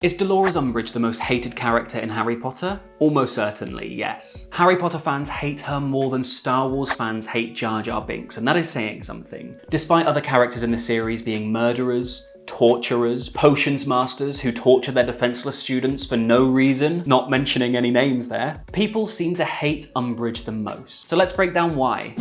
Is Dolores Umbridge the most hated character in Harry Potter? Almost certainly, yes. Harry Potter fans hate her more than Star Wars fans hate Jar Jar Binks, and that is saying something. Despite other characters in the series being murderers, torturers, potions masters who torture their defenseless students for no reason, not mentioning any names there, people seem to hate Umbridge the most. So let's break down why.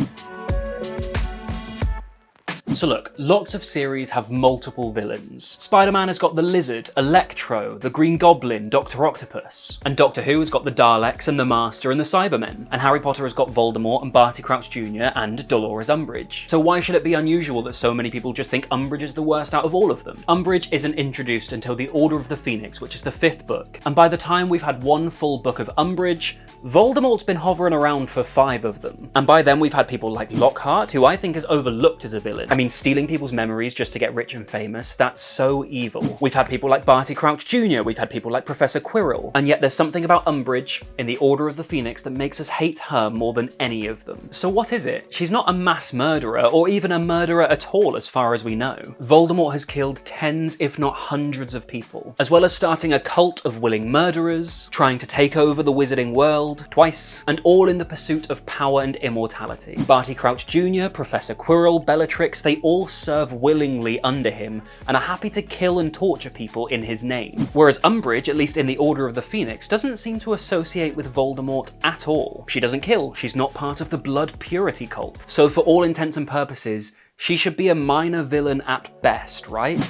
So look, lots of series have multiple villains. Spider-Man has got the Lizard, Electro, the Green Goblin, Dr. Octopus. And Doctor Who has got the Daleks and the Master and the Cybermen. And Harry Potter has got Voldemort and Barty Crouch Jr. and Dolores Umbridge. So why should it be unusual that so many people just think Umbridge is the worst out of all of them? Umbridge isn't introduced until the Order of the Phoenix, which is the 5th book. And by the time we've had one full book of Umbridge, Voldemort's been hovering around for 5 of them. And by then we've had people like Lockhart, who I think is overlooked as a villain. I mean, stealing people's memories just to get rich and famous, that's so evil. We've had people like Barty Crouch Jr., we've had people like Professor Quirrell, and yet there's something about Umbridge in the Order of the Phoenix that makes us hate her more than any of them. So what is it? She's not a mass murderer, or even a murderer at all as far as we know. Voldemort has killed tens, if not hundreds of people, as well as starting a cult of willing murderers, trying to take over the wizarding world twice, and all in the pursuit of power and immortality. Barty Crouch Jr., Professor Quirrell, Bellatrix, they all serve willingly under him and are happy to kill and torture people in his name. Whereas Umbridge, at least in the Order of the Phoenix, doesn't seem to associate with Voldemort at all. She doesn't kill, she's not part of the blood purity cult. So for all intents and purposes, she should be a minor villain at best, right?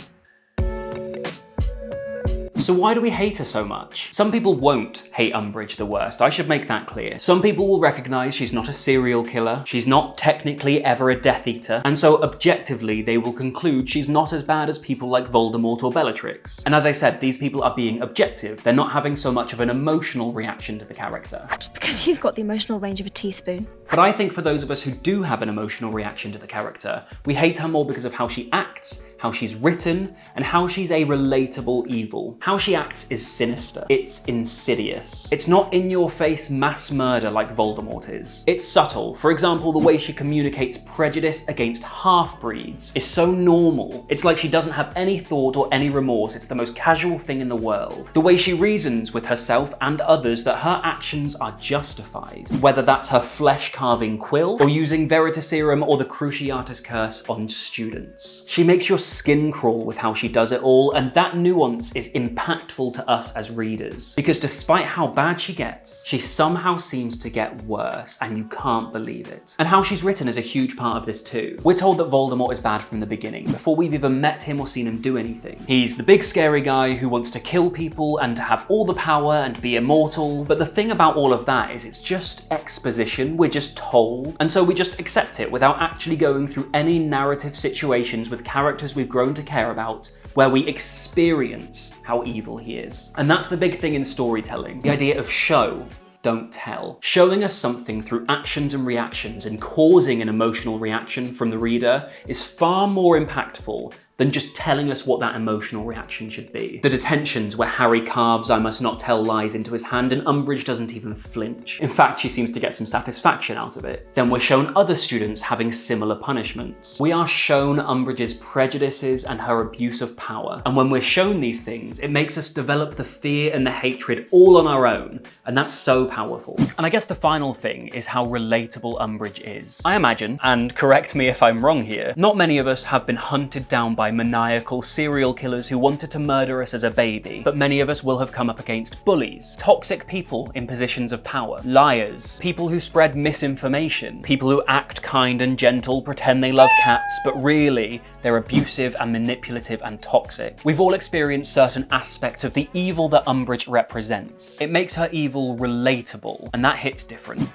So why do we hate her so much? Some people won't hate Umbridge the Worst, I should make that clear. Some people will recognise she's not a serial killer, she's not technically ever a Death Eater, and so objectively they will conclude she's not as bad as people like Voldemort or Bellatrix. And as I said, these people are being objective, they're not having so much of an emotional reaction to the character. Just because you've got the emotional range of a teaspoon. But I think for those of us who do have an emotional reaction to the character, we hate her more because of how she acts, how she's written, and how she's a relatable evil. How she acts is sinister. It's insidious. It's not in-your-face mass murder like Voldemort is. It's subtle. For example, the way she communicates prejudice against half-breeds is so normal. It's like she doesn't have any thought or any remorse. It's the most casual thing in the world. The way she reasons with herself and others that her actions are justified. Whether that's her flesh-carving quill or using Veritaserum or the Cruciatus Curse on students. She makes your skin crawl with how she does it all, and that nuance is impactful to us as readers. Because despite how bad she gets, she somehow seems to get worse, and you can't believe it. And how she's written is a huge part of this too. We're told that Voldemort is bad from the beginning, before we've even met him or seen him do anything. He's the big scary guy who wants to kill people and to have all the power and be immortal, but the thing about all of that is it's just exposition, we're just told, and so we just accept it without actually going through any narrative situations with characters we've grown to care about, where we experience how evil he is. And that's the big thing in storytelling, the idea of show, don't tell. Showing us something through actions and reactions and causing an emotional reaction from the reader is far more impactful than just telling us what that emotional reaction should be. The detentions where Harry carves "I must not tell lies" into his hand and Umbridge doesn't even flinch. In fact, she seems to get some satisfaction out of it. Then we're shown other students having similar punishments. We are shown Umbridge's prejudices and her abuse of power. And when we're shown these things, it makes us develop the fear and the hatred all on our own. And that's so powerful. And I guess the final thing is how relatable Umbridge is. I imagine, and correct me if I'm wrong here, not many of us have been hunted down by maniacal serial killers who wanted to murder us as a baby, but many of us will have come up against bullies, toxic people in positions of power, liars, people who spread misinformation, people who act kind and gentle, pretend they love cats, but really they're abusive and manipulative and toxic. We've all experienced certain aspects of the evil that Umbridge represents. It makes her evil relatable, and that hits different.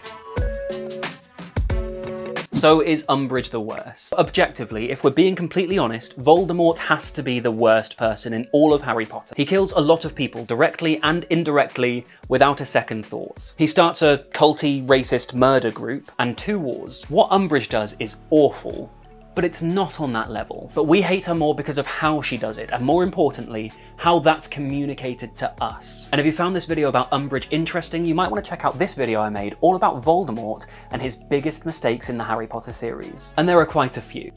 So is Umbridge the worst? Objectively, if we're being completely honest, Voldemort has to be the worst person in all of Harry Potter. He kills a lot of people directly and indirectly without a second thought. He starts a culty, racist murder group and 2 wars. What Umbridge does is awful, but it's not on that level. But we hate her more because of how she does it, and more importantly, how that's communicated to us. And if you found this video about Umbridge interesting, you might want to check out this video I made all about Voldemort and his biggest mistakes in the Harry Potter series. And there are quite a few.